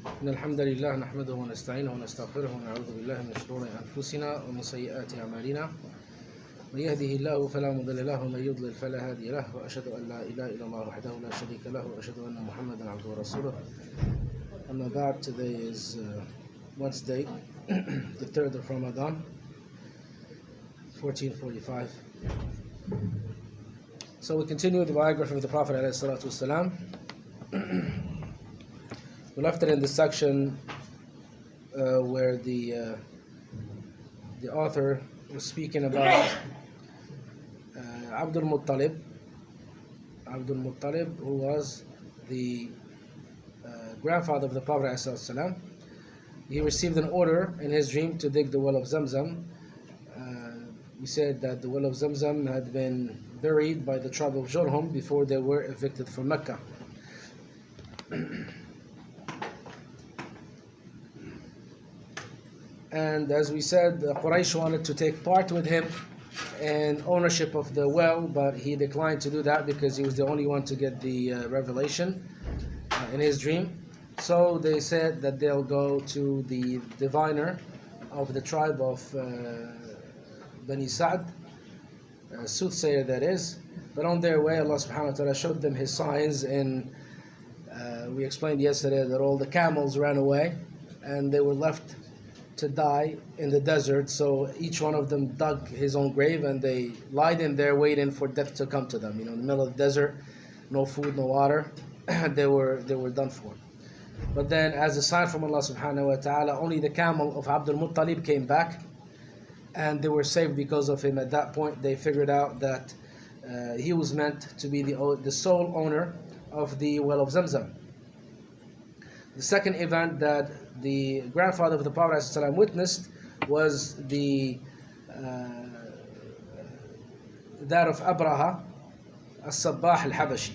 إن الحمد لله نحمده ونستعينه ونستغفره ونعوذ بالله من شرور أنفسنا ومن سيئات أعمالنا من يهده الله فلا مضل له ومن يضلل فلا هادي له وأشهد أن لا إله إلا الله وحده لا شريك له وأشهد أن محمدا عبده ورسوله. أما بعد, today is Wednesday, the 3rd of Ramadan, 1445. So we continue the biography of the Prophet ﷺ. We left it in the section where the author was speaking about Abdul Muttalib, who was the grandfather of the Prophet ﷺ. He received an order in his dream to dig the well of Zamzam. We said that the well of Zamzam had been buried by the tribe of Jurhum before they were evicted from Mecca. And as we said, Quraysh wanted to take part with him in ownership of the well, but he declined to do that because he was the only one to get the revelation in his dream. So they said that they'll go to the diviner of the tribe of Bani Sa'd, soothsayer that is. But on their way, Allah subhanahu wa ta'ala showed them his signs, and we explained yesterday that all the camels ran away and they were left to die in the desert. So each one of them dug his own grave and they lied in there waiting for death to come to them. In the middle of the desert, no food, no water. they were done for. But then, as a sign from Allah subhanahu wa ta'ala, only the camel of Abdul Muttalib came back, and they were saved because of him. At that point, they figured out that he was meant to be the sole owner of the well of Zamzam. The second event that the grandfather of the Prophet ﷺ witnessed was that of Abraha, as-Sabbah al-Habashi.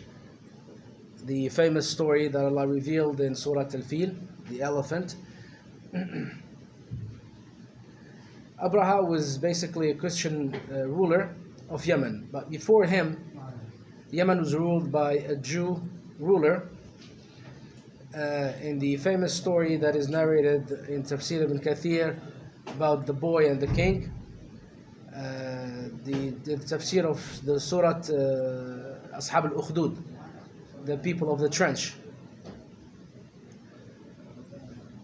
The famous story that Allah revealed in Surah Al-Fil, the elephant. Abraha was basically a Christian ruler of Yemen, but before him, Yemen was ruled by a Jew ruler. In the famous story that is narrated in Tafsir ibn Kathir about the boy and the king, the tafsir of the Surah Ashab al-Ukhdud, the people of the trench.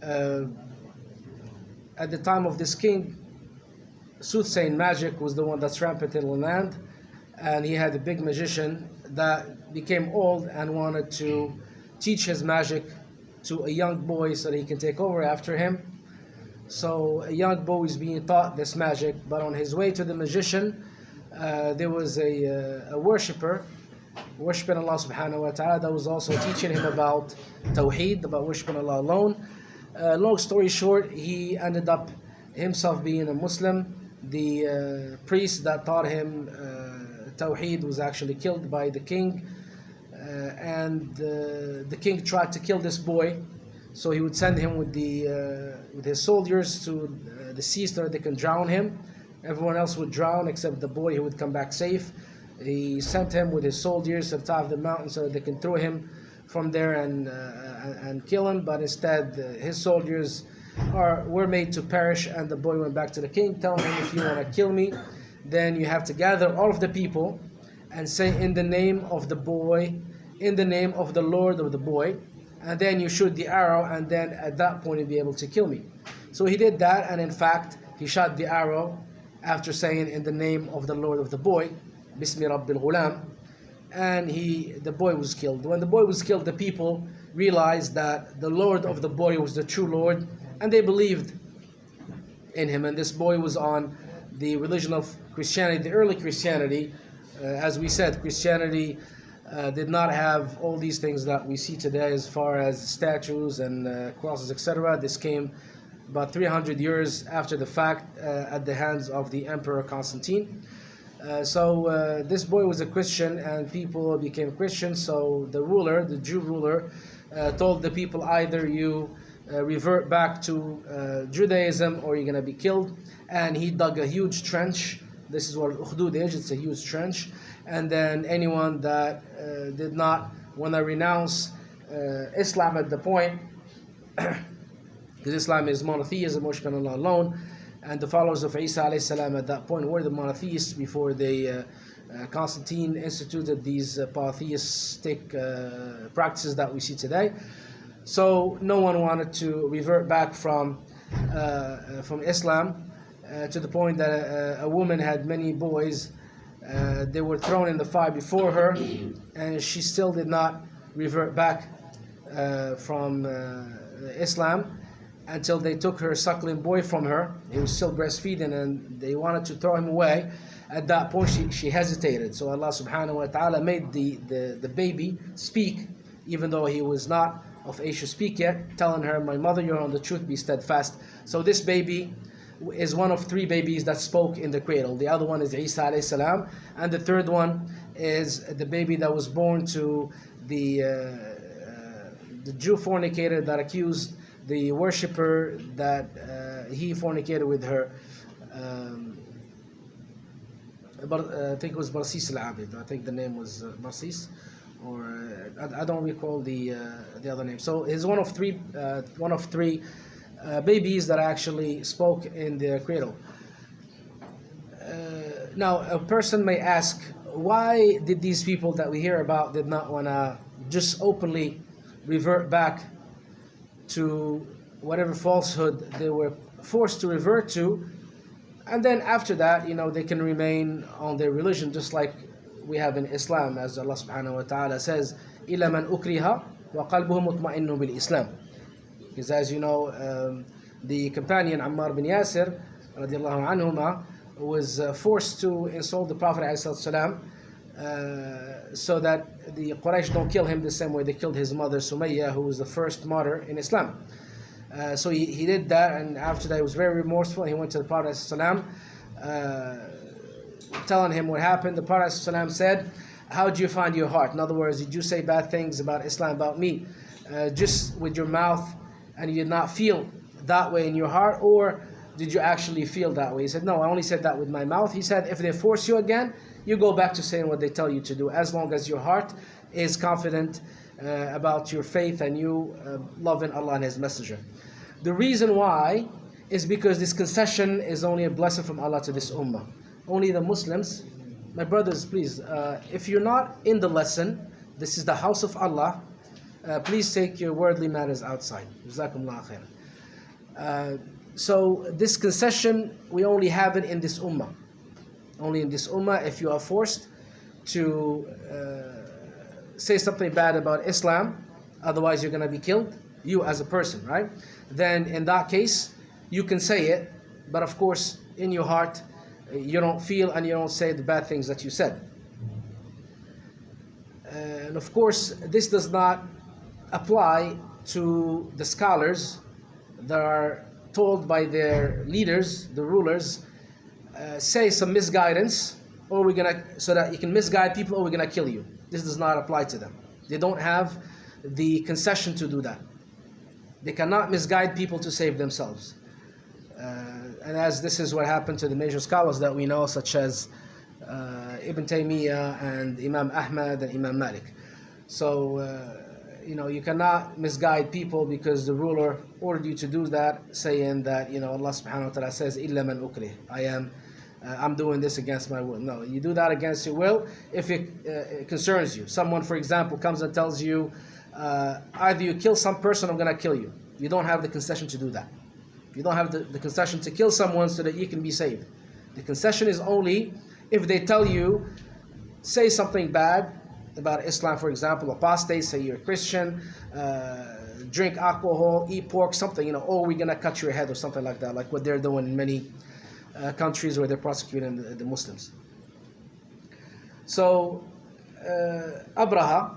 At the time of this king, soothsaying magic was the one that's rampant in the land, and he had a big magician that became old and wanted to teach his magic to a young boy so that he can take over after him. So a young boy is being taught this magic, but on his way to the magician, there was a worshipper worshiping Allah subhanahu wa ta'ala that was also teaching him about Tawheed, about worshiping Allah alone. Long story short, he ended up himself being a Muslim. The priest that taught him Tawheed was actually killed by the king. And the king tried to kill this boy, so he would send him with his soldiers to the sea so that they can drown him. Everyone else would drown except the boy, who would come back safe. He sent him with his soldiers to the top of the mountain so that they can throw him from there and kill him. But instead, his soldiers were made to perish, and the boy went back to the king, telling him, if you want to kill me, then you have to gather all of the people and say, in the name of the boy, in the name of the Lord of the boy, and then you shoot the arrow, and then at that point you'll be able to kill me. So he did that, and in fact he shot the arrow after saying, in the name of the Lord of the boy, Bismi Rabbil Ghulam, and the boy was killed. When the boy was killed, the people realized that the Lord of the boy was the true Lord, and they believed in him. And this boy was on the religion of Christianity, the early Christianity. As we said, Christianity did not have all these things that we see today as far as statues and crosses, etc. This came about 300 years after the fact at the hands of the Emperor Constantine. So this boy was a Christian, and people became Christians. So the Jew ruler, told the people, either you revert back to Judaism or you're going to be killed. And he dug a huge trench. This is what Ukhdud is, it's a huge trench. And then anyone that did not want to renounce Islam at the point, because Islam is monotheism, worshiping Allah alone, and the followers of Isa alayhi salam at that point were the monotheists before they Constantine instituted these polytheistic practices that we see today. So no one wanted to revert back from Islam to the point that a woman had many boys. They were thrown in the fire before her, and she still did not revert back from Islam until they took her suckling boy from her. He was still breastfeeding, and they wanted to throw him away. At that point, she hesitated. So Allah subhanahu wa ta'ala made the baby speak, even though he was not of age to speak yet, telling her, "My mother, you're on the truth, be steadfast." So this baby is one of three babies that spoke in the cradle. The other one is Isa alayhi salam, and the third one is the baby that was born to the Jew fornicator that accused the worshipper that he fornicated with her. I think it was Barsis al-Abid. I think the name was Barsis, or I don't recall the other name. So he's one of three babies that actually spoke in the cradle. Now, a person may ask, why did these people that we hear about did not want to just openly revert back to whatever falsehood they were forced to revert to, and then after that, they can remain on their religion, just like we have in Islam, as Allah subhanahu wa ta'ala says, إِلَّا مَنْ أُكْرِهَ وَقَلْبُهُ مُطْمَئِنٌ بِالْإِسْلَامِ. Because as you know, the companion Ammar bin Yasir radiallahu anhuma was forced to insult the Prophet ﷺ, so that the Quraysh don't kill him the same way they killed his mother Sumayyah, who was the first martyr in Islam. So he did that, and after that he was very remorseful. He went to the Prophet ﷺ, telling him what happened. The Prophet ﷺ said, "How do you find your heart?" In other words, did you say bad things about Islam, about me, just with your mouth, and you did not feel that way in your heart, or did you actually feel that way? He said, "No, I only said that with my mouth." He said, "If they force you again, you go back to saying what they tell you to do, as long as your heart is confident about your faith and you loving Allah and His Messenger." The reason why is because this concession is only a blessing from Allah to this ummah. Only the Muslims, my brothers, please, if you're not in the lesson, this is the house of Allah, please take your worldly matters outside. Jazakumullah khair. So this concession, we only have it in this ummah. Only in this ummah. If you are forced to say something bad about Islam, otherwise you're going to be killed, you as a person, right? Then in that case, you can say it, but of course, in your heart, you don't feel and you don't say the bad things that you said. And of course, this does not apply to the scholars that are told by their leaders, the rulers, say some misguidance, or we're gonna, so that you can misguide people, or we're gonna kill you. This does not apply to them. They don't have the concession to do that. They cannot misguide people to save themselves. And as this is what happened to the major scholars that we know, such as Ibn Taymiyyah and Imam Ahmad and Imam Malik. So, you cannot misguide people because the ruler ordered you to do that, saying that, Allah subhanahu wa ta'ala says, إِلَّا مَنْ أُكْرِهَ, I'm doing this against my will. No, you do that against your will if it concerns you. Someone, for example, comes and tells you, either you kill some person, I'm going to kill you. You don't have the concession to do that. You don't have the concession to kill someone so that you can be saved. The concession is only if they tell you, say something bad about Islam, for example, apostate, say you're a Christian, drink alcohol, eat pork, something, or we're going to cut your head or something like that, like what they're doing in many countries where they're prosecuting the Muslims. So, Abraha,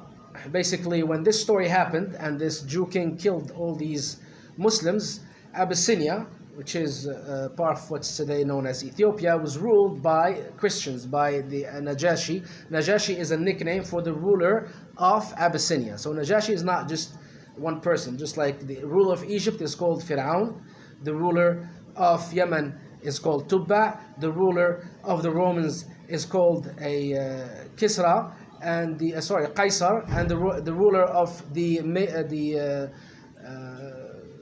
basically, when this story happened and this Jew king killed all these Muslims, Abyssinia, which is part of what's today known as Ethiopia, was ruled by Christians, by the Najashi. Najashi is a nickname for the ruler of Abyssinia. So Najashi is not just one person, just like the ruler of Egypt is called Fir'aun, the ruler of Yemen is called Tubba, the ruler of the Romans is called Kisra, and Qaisar, and the ruler of the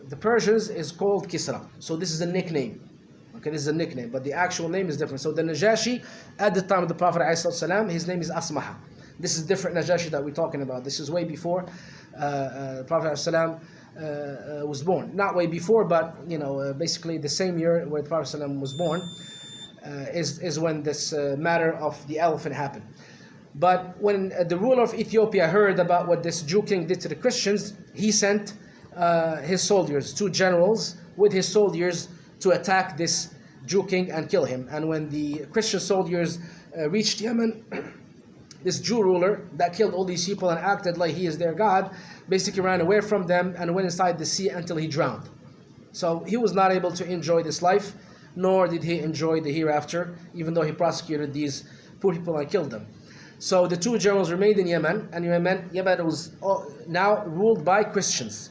the Persians is called Kisra. So this is a nickname. Okay, this is a nickname, but the actual name is different. So the Najashi at the time of the Prophet ﷺ, his name is Asmaha. This is different Najashi that we're talking about. This is way before Prophet ﷺ was born. Not way before, but basically the same year where the Prophet ﷺ was born is when this matter of the elephant happened. But when the ruler of Ethiopia heard about what this Jew king did to the Christians, he sent his soldiers, 2 generals with his soldiers, to attack this Jew king and kill him. And when the Christian soldiers reached Yemen, this Jew ruler that killed all these people and acted like he is their God, basically ran away from them and went inside the sea until he drowned. So he was not able to enjoy this life, nor did he enjoy the hereafter, even though he prosecuted these poor people and killed them. So the 2 generals remained in Yemen, and Yemen was now ruled by Christians.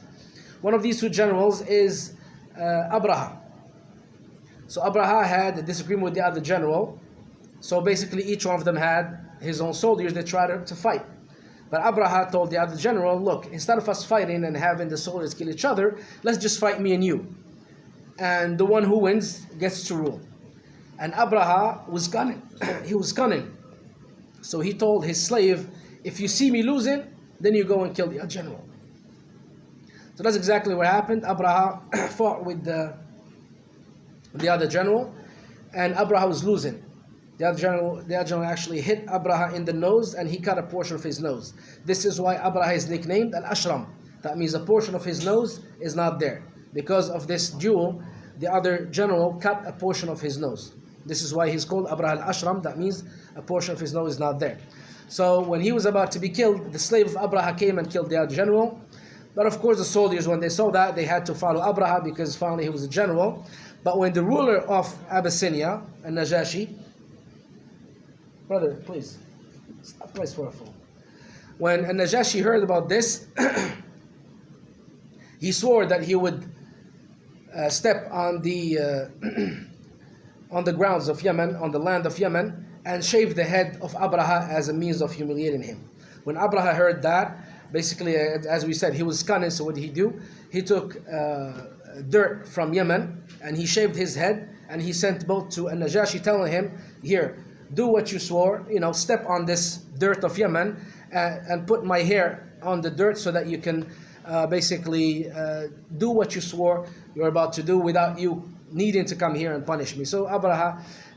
One of these 2 generals is Abraha. So Abraha had a disagreement with the other general. So basically each one of them had his own soldiers. They tried to fight. But Abraha told the other general, look, instead of us fighting and having the soldiers kill each other, let's just fight me and you. And the one who wins gets to rule. And Abraha was cunning. He was cunning. So he told his slave, if you see me losing, then you go and kill the general. So that's exactly what happened. Abraha fought with the other general, and Abraha was losing. The other general actually hit Abraha in the nose, and he cut a portion of his nose. This is why Abraha is nicknamed Al-Ashram. That means a portion of his nose is not there. Because of this duel, the other general cut a portion of his nose. This is why he's called Abraha al-Ashram. That means a portion of his nose is not there. So when he was about to be killed, the slave of Abraha came and killed the other general. But of course the soldiers, when they saw that, they had to follow Abraha because finally he was a general. But when the ruler of Abyssinia, Najashi, brother, please, stop twice for a phone. When Najashi heard about this, he swore that he would step on the on the grounds of Yemen, on the land of Yemen, and shave the head of Abraha as a means of humiliating him. When Abraha heard that, basically, as we said, he was cunning, so what did he do? He took dirt from Yemen, and he shaved his head, and he sent both to Najashi telling him, here, do what you swore, step on this dirt of Yemen, and put my hair on the dirt so that you can basically do what you swore you're about to do without you needing to come here and punish me. So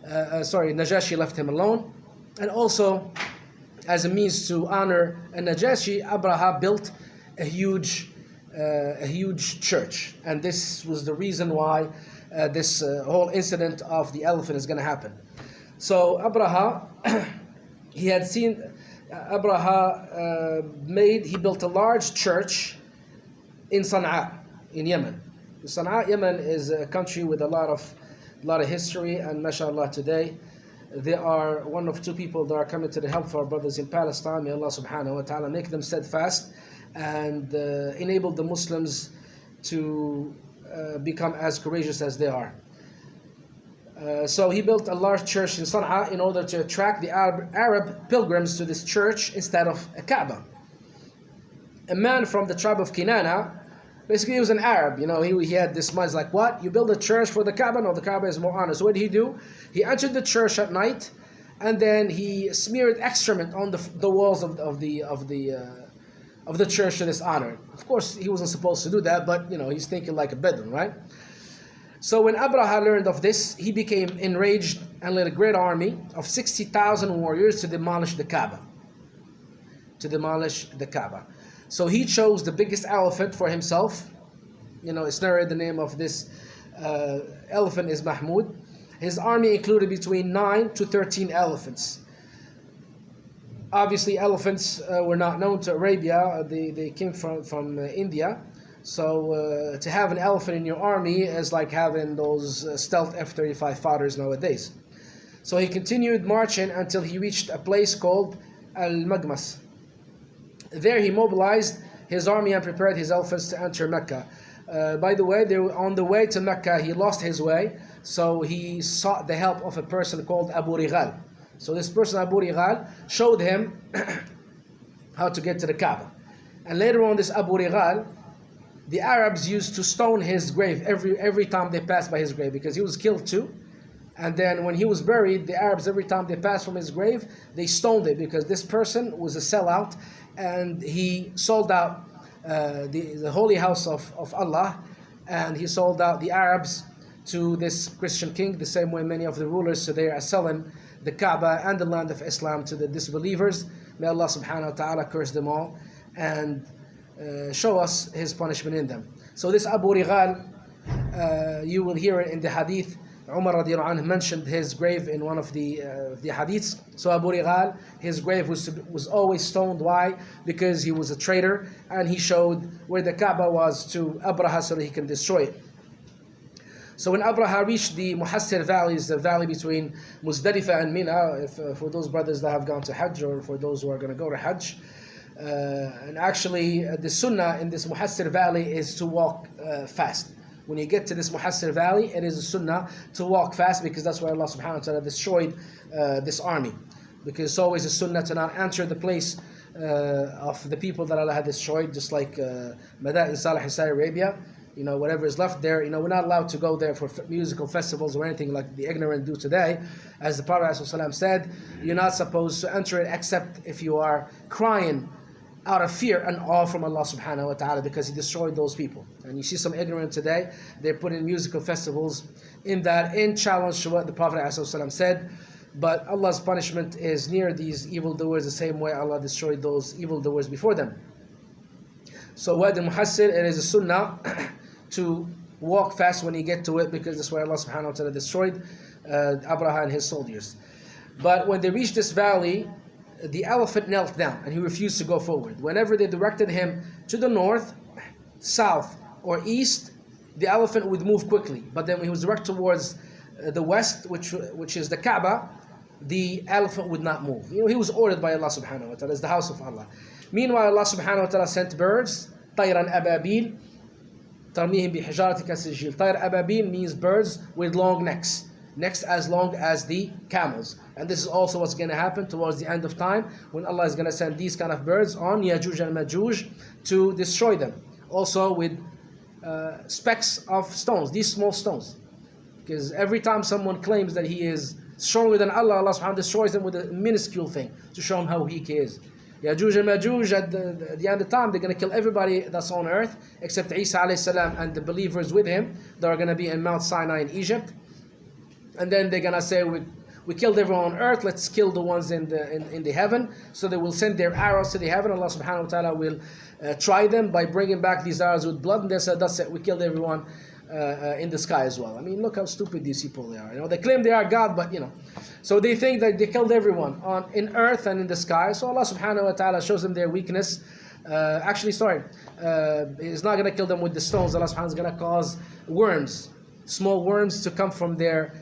Najashi left him alone. And also, as a means to honor Najashi, Abraha built a huge church. And this was the reason why this whole incident of the elephant is going to happen. So Abraha, he built a large church in Sana'a, in Yemen. Sana'a, Yemen is a country with a lot of history, and mashallah today they are one of 2 people that are coming to the help of our brothers in Palestine. May Allah subhanahu wa ta'ala make them steadfast and enable the Muslims to become as courageous as they are. So he built a large church in Sana'a in order to attract the Arab pilgrims to this church instead of a Kaaba. A man from the tribe of Kinana, basically he was an Arab, he had this mind, like, what? You build a church for the Kaaba? No, the Kaaba is more honest. So what did he do? He entered the church at night, and then he smeared excrement on the walls of the church to dishonor. Of course, he wasn't supposed to do that, but he's thinking like a Bedouin, right? So when Abraha learned of this, he became enraged and led a great army of 60,000 warriors to demolish the Kaaba. So he chose the biggest elephant for himself. It's narrated the name of this elephant is Mahmud. His army included between 9 to 13 elephants. Obviously, elephants were not known to Arabia. They came from India. So to have an elephant in your army is like having those stealth F-35 fighters nowadays. So he continued marching until he reached a place called Al-Magmas. There he mobilized his army and prepared his elephants to enter Mecca. By the way, they were on the way to Mecca. He lost his way, so he sought the help of a person called Abu Righal. So this person, Abu Righal, showed him how to get to the Kaaba. And later on, this Abu Righal the Arabs used to stone his grave every time they passed by his grave, because he was killed too. And then when he was buried, the Arabs, every time they passed from his grave, they stoned it, because this person was a sellout, and he sold out the holy house of Allah, and he sold out the Arabs to this Christian king, the same way many of the rulers today are selling the Kaaba and the land of Islam to the disbelievers. May Allah subhanahu wa ta'ala curse them all and show us His punishment in them. So this Abu Rigal, you will hear it in the hadith. Umar radiallahu anhu mentioned his grave in one of the hadiths. So Abu Rigal, his grave was always stoned. Why? Because he was a traitor, and he showed where the Kaaba was to Abraha so that he can destroy it. So when Abraha reached the Muhassir Valley, the valley between Muzdalifah and Mina, for those brothers that have gone to Hajj, or for those who are going to go to Hajj, and actually the Sunnah in this Muhassir Valley is to walk fast. When you get to this Muhassir Valley, it is a Sunnah to walk fast, because that's where Allah subhanahu wa ta'ala destroyed this army. Because it's always a Sunnah to not enter the place of the people that Allah had destroyed, just like Madain Salih in Saudi Arabia. You know, whatever is left there, we're not allowed to go there for musical festivals or anything like the ignorant do today. As the Prophet ﷺ said, you're not supposed to enter it except if you are crying out of fear and awe from Allah subhanahu wa ta'ala, because He destroyed those people. And you see some ignorant today, they're putting musical festivals in challenge to what the Prophet ﷺ said. But Allah's punishment is near these evildoers the same way Allah destroyed those evildoers before them. So Wadi Muhassir, it is a sunnah to walk fast when you get to it, because that's where Allah subhanahu wa ta'ala destroyed Abraha and his soldiers. But when they reached this valley, the elephant knelt down and he refused to go forward. Whenever they directed him to the north, south, or east, the elephant would move quickly. But then when he was directed towards the west, which is the Kaaba, the elephant would not move. He was ordered by Allah subhanahu wa ta'ala. It's the house of Allah. Meanwhile, Allah subhanahu wa ta'ala sent birds, طيرا أبابيل ترميهم بحجارة كسجيل. طير أبابيل means birds with long necks as long as the camels. And this is also what's going to happen towards the end of time, when Allah is going to send these kind of birds on Yajuj and Majuj to destroy them. Also with specks of stones, these small stones. Because every time someone claims that he is stronger than Allah, Allah subhanahu wa ta'ala destroys them with a minuscule thing to show him how weak he is. Yajuj and Majuj, at the end of time, they're going to kill everybody that's on earth except Isa alayhi salam and the believers with him that are going to be in Mount Sinai in Egypt. And then they're going to say, we killed everyone on earth, let's kill the ones in the heaven. So they will send their arrows to the heaven. Allah subhanahu wa ta'ala will try them by bringing back these arrows with blood, and they said, that's it, we killed everyone in the sky as well. I mean, look how stupid these people they are. They claim they are God, but so they think that they killed everyone in earth and in the sky. So Allah subhanahu wa ta'ala shows them their weakness. He's not going to kill them with the stones. Allah subhanahu wa ta'ala is going to cause worms, small worms, to come from their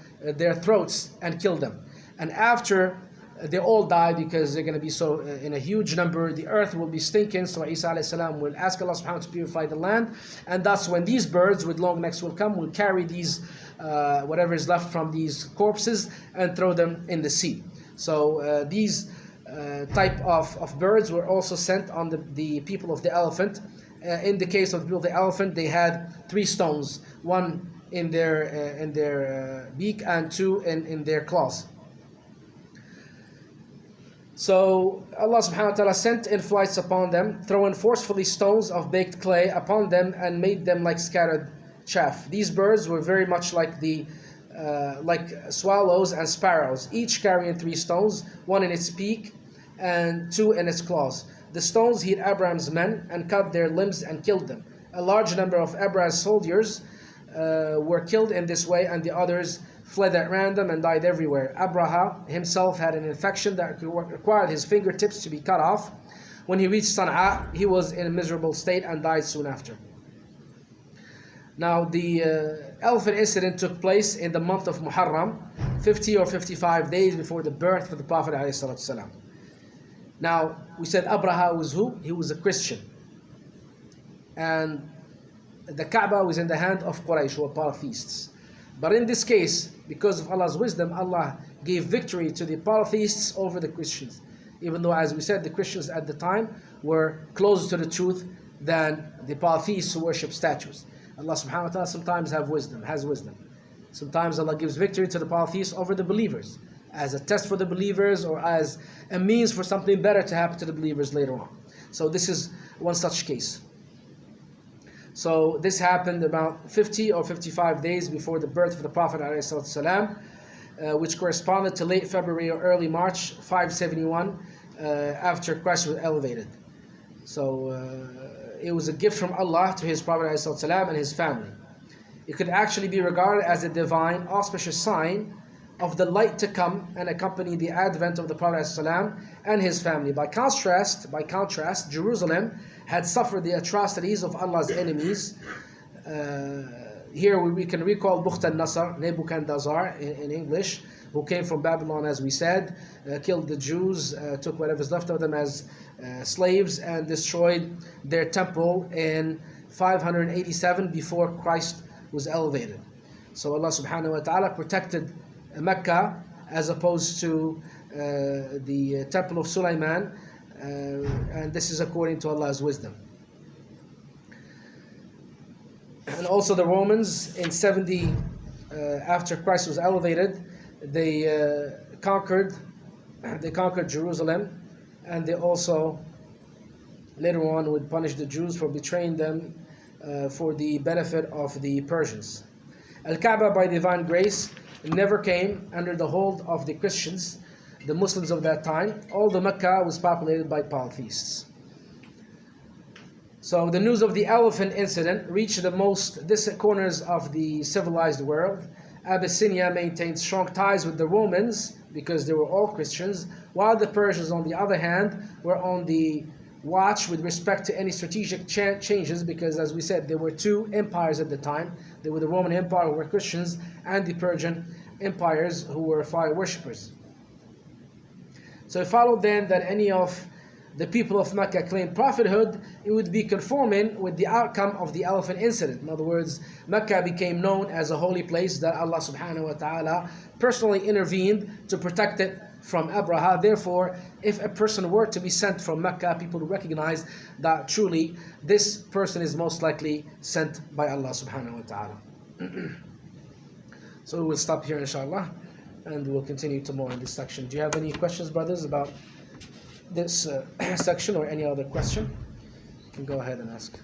throats and kill them. And after they all die, because they're going to be so in a huge number, the earth will be stinking. So Isa alayhi salam will ask Allah subhanahu wa ta'ala to purify the land, and that's when these birds with long necks will come, will carry these whatever is left from these corpses and throw them in the sea. So these type of birds were also sent on the people of the elephant. In the case of the people of the elephant, they had 3 stones, one in their beak and 2 in their claws. So Allah subhanahu wa ta'ala sent in flights upon them, throwing forcefully stones of baked clay upon them, and made them like scattered chaff. These birds were very much like like swallows and sparrows, each carrying 3 stones, 1 in its beak and 2 in its claws. The stones hit Abraham's men and cut their limbs and killed them. A large number of Abraham's soldiers were killed in this way, and the others fled at random and died everywhere. Abraha himself had an infection that required his fingertips to be cut off. When he reached Sana'a, he was in a miserable state and died soon after. Now, the elephant incident took place in the month of Muharram, 50 or 55 days before the birth of the Prophet ﷺ. Now, we said Abraha was who? He was a Christian. And the Kaaba was in the hand of Quraysh, who were polytheists. But in this case, because of Allah's wisdom, Allah gave victory to the polytheists over the Christians. Even though, as we said, the Christians at the time were closer to the truth than the polytheists who worship statues. Allah subhanahu wa ta'ala sometimes has wisdom. Sometimes Allah gives victory to the polytheists over the believers, as a test for the believers or as a means for something better to happen to the believers later on. So this is one such case. So this happened about 50 or 55 days before the birth of the Prophet ﷺ, which corresponded to late February or early March 571 after Christ was elevated. So it was a gift from Allah to His Prophet ﷺ and his family. It could actually be regarded as a divine auspicious sign of the light to come and accompany the advent of the Prophet ﷺ and his family. By contrast, Jerusalem had suffered the atrocities of Allah's enemies. Here we can recall Bukht al-Nasr, Nebuchadnezzar in English, who came from Babylon, as we said, killed the Jews, took whatever's left of them as slaves, and destroyed their temple in 587 before Christ was elevated. So Allah subhanahu wa ta'ala protected Mecca as opposed to the temple of Sulaiman, and this is according to Allah's wisdom. And also the Romans in 70 after Christ was elevated, they conquered Jerusalem, and they also later on would punish the Jews for betraying them for the benefit of the Persians. Al-Kaaba, by divine grace, never came under the hold of the Christians, the Muslims of that time. All the Mecca was populated by polytheists. So the news of the elephant incident reached the most distant corners of the civilized world. Abyssinia maintained strong ties with the Romans because they were all Christians, while the Persians, on the other hand, were on the watch with respect to any strategic changes, because, as we said, there were two empires at the time. There were the Roman Empire, who were Christians, and the Persian empires, who were fire worshippers. So it followed then that any of the people of Mecca claimed prophethood, it would be conforming with the outcome of the elephant incident. In other words, Mecca became known as a holy place that Allah subhanahu wa ta'ala personally intervened to protect it from Abraha. Therefore, if a person were to be sent from Mecca, people would recognize that truly this person is most likely sent by Allah subhanahu wa ta'ala. So we will stop here inshallah, and we'll continue tomorrow in this section. Do you have any questions, brothers, about this section or any other question? You can go ahead and ask.